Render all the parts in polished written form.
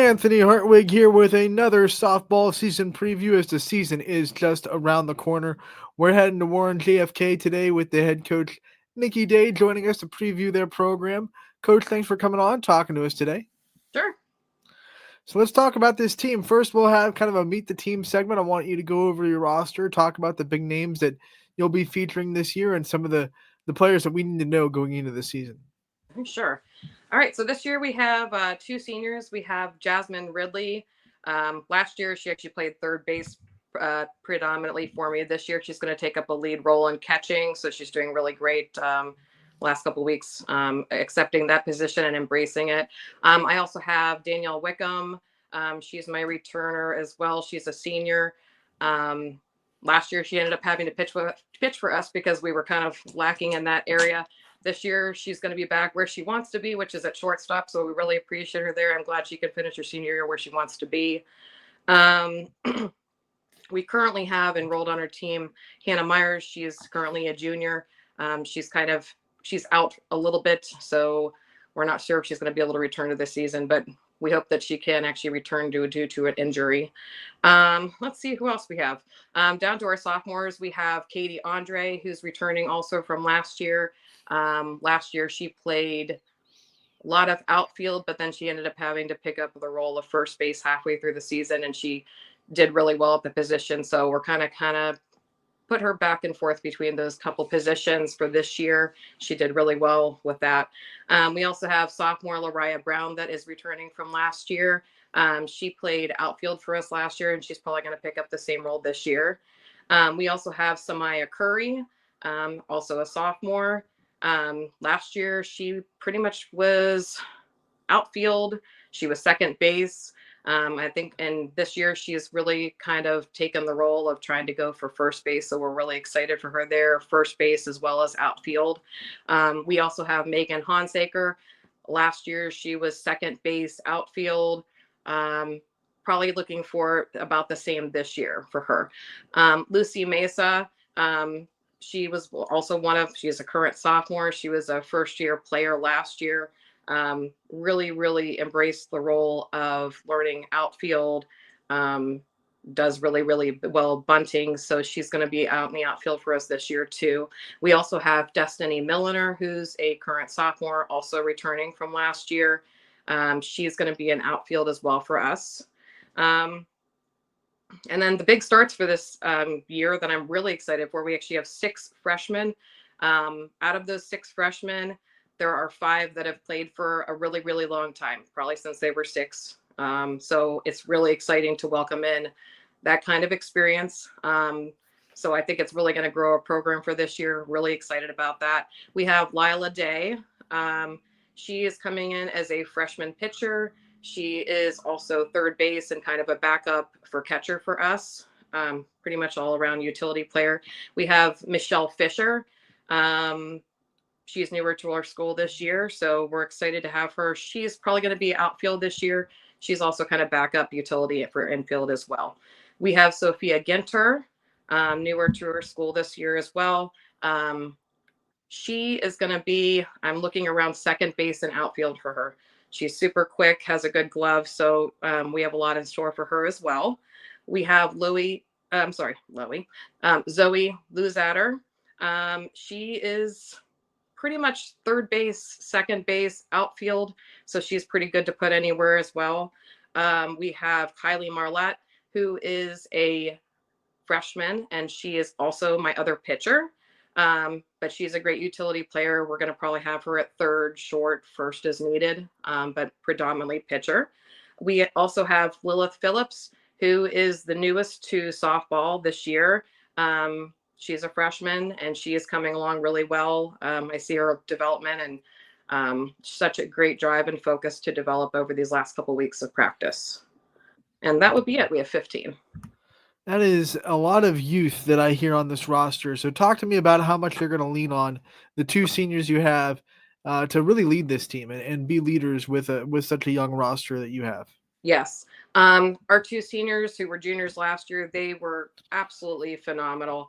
Anthony Hartwig here with another softball season preview as the season is just around the corner. We're heading to Warren JFK today with the head coach, Nikki Day, joining us to preview their program. Coach, thanks for coming on, talking to us today. Sure. So let's talk about this team. First, we'll have kind of a meet the team segment. I want you to go over your roster, talk about the big names that you'll be featuring this year and some of the players that we need to know going into the season. Sure. All right. So this year we have two seniors. We have Jasmine Ridley. Last year she actually played third base predominantly for me. This year she's going to take up a lead role in catching. So she's doing really great last couple of weeks, accepting that position and embracing it. I also have Danielle Wickham. She's my returner as well. She's a senior. Last year she ended up having to pitch for us because we were kind of lacking in that area. This year, she's going to be back where she wants to be, which is at shortstop. So we really appreciate her there. I'm glad she can finish her senior year where she wants to be. We currently have enrolled on our team Hannah Myers. She's currently a junior. She's out a little bit, so we're not sure if she's going to be able to return to this season, but we hope that she can actually return due to an injury. Let's see who else we have. Down to our sophomores, we have Katie Andre, who's returning also from last year. Last year she played a lot of outfield, but then she ended up having to pick up the role of first base halfway through the season, and she did really well at the position. So we're kind of put her back and forth between those couple positions for this year. She did really well with that. We also have sophomore Lariah Brown that is returning from last year. She played outfield for us last year, and she's probably going to pick up the same role this year. We also have Samaya Curry, also a sophomore. Last year, she pretty much was outfield. She was second base. I think, and this year she's really kind of taken the role of trying to go for first base. So we're really excited for her there, first base as well as outfield. We also have Megan Honsaker. Last year, she was second base, outfield. Probably looking for about the same this year for her. Lucy Mesa. She was also she's a current sophomore. She was a first year player last year. Really, really embraced the role of learning outfield. Does really, really well bunting. So she's going to be out in the outfield for us this year too. We also have Destiny Milliner, who's a current sophomore, also returning from last year. She's going to be in outfield as well for us. And then the big starts for this year that I'm really excited for, we actually have 6 freshmen. Out of those 6 freshmen, there are 5 that have played for a really, really long time, probably since they were 6. So it's really exciting to welcome in that kind of experience. So I think it's really going to grow a program for this year. Really excited about that. We have Lila Day. She is coming in as a freshman pitcher. She is also third base and kind of a backup for catcher for us. Pretty much all around utility player. We have Michelle Fisher. She's newer to our school this year, so we're excited to have her. She's probably going to be outfield this year. She's also kind of backup utility for infield as well. We have Sophia Ginter, newer to our school this year as well. She is going to be, I'm looking around second base and outfield for her. She's super quick, has a good glove, so we have a lot in store for her as well. We have Zoe Luzader. She is pretty much third base, second base, outfield, so she's pretty good to put anywhere as well. We have Kylie Marlette, who is a freshman, and she is also my other pitcher. But she's a great utility player. We're going to probably have her at third, short, first as needed, but predominantly pitcher. We also have Lilith Phillips, who is the newest to softball this year. She's a freshman, and she is coming along really well. I see her development and such a great drive and focus to develop over these last couple of weeks of practice. And that would be it. We have 15. That is a lot of youth that I hear on this roster. So talk to me about how much they're going to lean on the 2 seniors you have to really lead this team and be leaders with such a young roster that you have. Yes. Our 2 seniors who were juniors last year, they were absolutely phenomenal.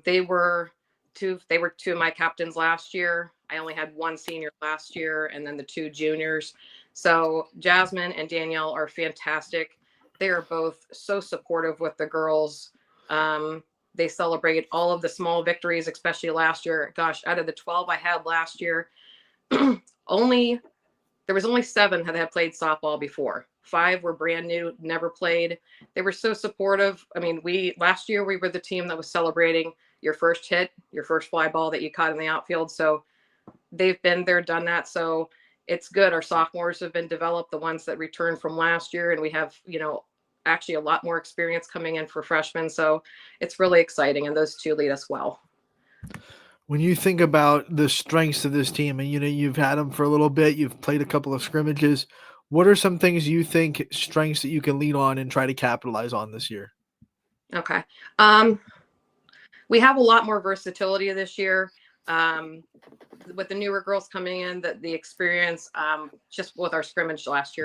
They were 2 of my captains last year. I only had 1 senior last year and then the 2 juniors. So Jasmine and Danielle are fantastic. They are both so supportive with the girls. They celebrate all of the small victories, especially last year. Gosh, out of the 12 I had last year, only there was only 7 that had played softball before. 5 were brand new, never played. They were so supportive. I mean, we last year we were the team that was celebrating your first hit, your first fly ball that you caught in the outfield. So they've been there, done that. So it's good. Our sophomores have been developed, the ones that returned from last year, and we have, actually a lot more experience coming in for freshmen. So it's really exciting, and those 2 lead us well. When you think about the strengths of this team, and you've had them for a little bit, you've played a couple of scrimmages. What are some things you think strengths that you can lean on and try to capitalize on this year? Okay. We have a lot more versatility this year. With the newer girls coming in, the experience, just with our scrimmage last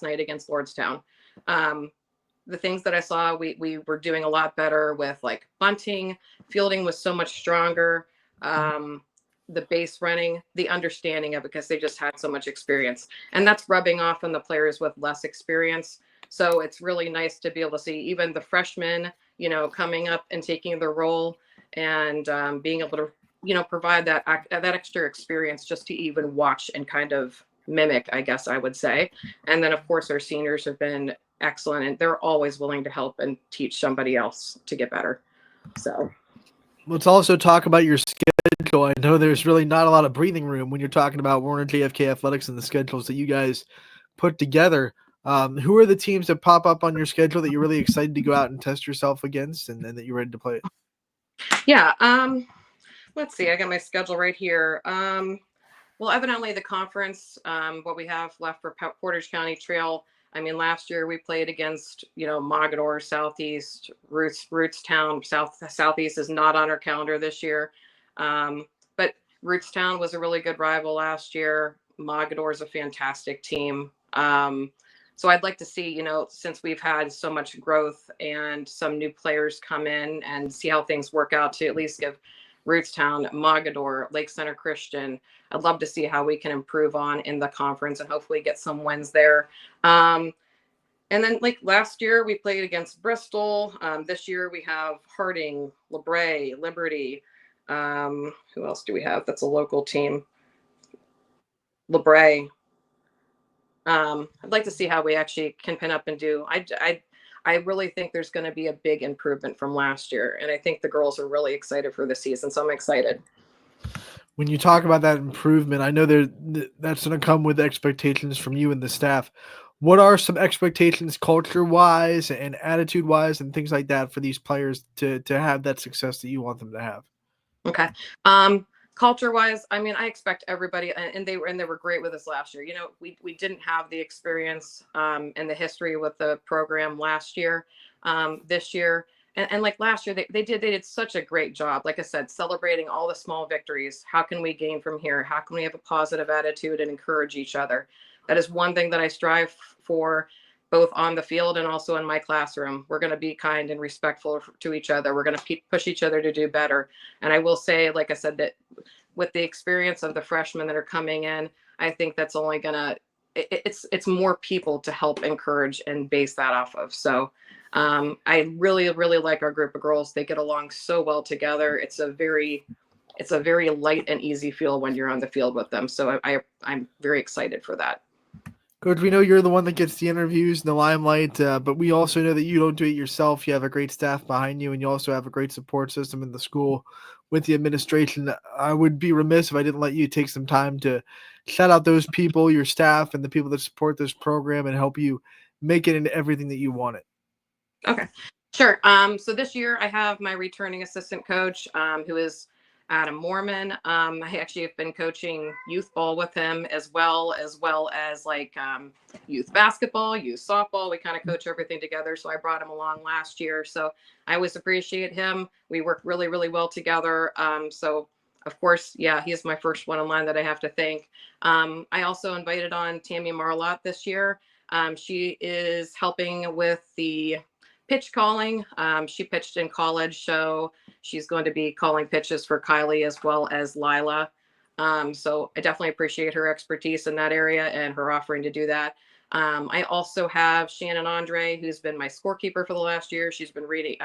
night against Lordstown, the things that I saw, we were doing a lot better with like bunting, fielding was so much stronger. The base running, the understanding of it, because they just had so much experience, and that's rubbing off on the players with less experience. So it's really nice to be able to see even the freshmen, coming up and taking the role, and being able to, provide that extra experience just to even watch and kind of mimic, I guess I would say. And then of course our seniors have been excellent, and they're always willing to help and teach somebody else to get better. So Let's also talk about your schedule. I know there's really not a lot of breathing room when you're talking about Warner JFK Athletics and the schedules that you guys put together. Who are the teams that pop up on your schedule that you're really excited to go out and test yourself against, and that you're ready to play it? Yeah. Let's see. I got my schedule right here. Well, evidently the conference, what we have left for Portage County Trail. I mean, last year we played against, Mogador, Southeast, Rootstown. Southeast is not on our calendar this year. But Rootstown was a really good rival last year. Mogador is a fantastic team. So I'd like to see, since we've had so much growth and some new players come in, and see how things work out, to at least give Rootstown, Mogador, Lake Center Christian. I'd love to see how we can improve on in the conference and hopefully get some wins there. And then like last year we played against Bristol. This year we have Harding, LeBray, Liberty. Who else do we have? That's a local team. LeBray. I'd like to see how we actually can pin up and do. I really think there's going to be a big improvement from last year, and I think the girls are really excited for the season, so I'm excited. When you talk about that improvement, I know that's going to come with expectations from you and the staff. What are some expectations culture-wise and attitude-wise and things like that for these players to have that success that you want them to have? Okay. Culture-wise, I mean, I expect everybody, and they were great with us last year. We didn't have the experience and the history with the program last year. This year, and like last year, they did such a great job. Like I said, celebrating all the small victories. How can we gain from here? How can we have a positive attitude and encourage each other? That is one thing that I strive for, both on the field and also in my classroom. We're going to be kind and respectful to each other. We're going to push each other to do better. And I will say, like I said, that with the experience of the freshmen that are coming in, I think that's only going to, it's more people to help encourage and base that off of. So I really, really like our group of girls. They get along so well together. It's a very light and easy feel when you're on the field with them. So I'm very excited for that. Coach, we know you're the one that gets the interviews and the limelight, but we also know that you don't do it yourself. You have a great staff behind you, and you also have a great support system in the school with the administration. I would be remiss if I didn't let you take some time to shout out those people, your staff, and the people that support this program and help you make it into everything that you want it. Okay, sure. So this year I have my returning assistant coach, who is Adam Mormon. I actually have been coaching youth ball with him as well as like youth basketball, youth softball. We kind of coach everything together. So I brought him along last year. So I always appreciate him. We work really, really well together. So of course, yeah, he's my first one in line that I have to thank. I also invited on Tammy Marlott this year. She is helping with the pitch calling. She pitched in college, so she's going to be calling pitches for Kylie as well as Lila. So I definitely appreciate her expertise in that area and her offering to do that. I also have Shannon Andre, who's been my scorekeeper for the last year. She's been reading,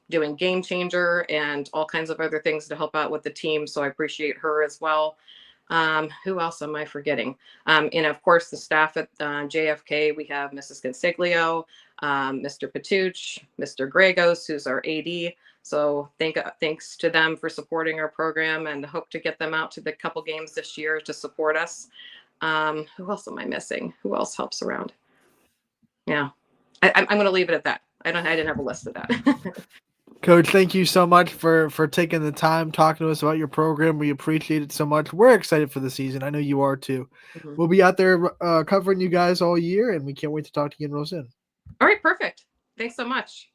doing Game Changer and all kinds of other things to help out with the team. So I appreciate her as well. Who else am I forgetting? And of course, the staff at JFK, we have Mrs. Consiglio, Mr. Patuch, Mr. Gregos, who's our AD. So thanks to them for supporting our program, and hope to get them out to the couple games this year to support us. Who else am I missing? Who else helps around? Yeah, I'm going to leave it at that. I didn't have a list of that. Coach, thank you so much for taking the time talking to us about your program. We appreciate it so much. We're excited for the season. I know you are too. Mhm. We'll be out there covering you guys all year, and we can't wait to talk to you again real soon. All right, perfect. Thanks so much.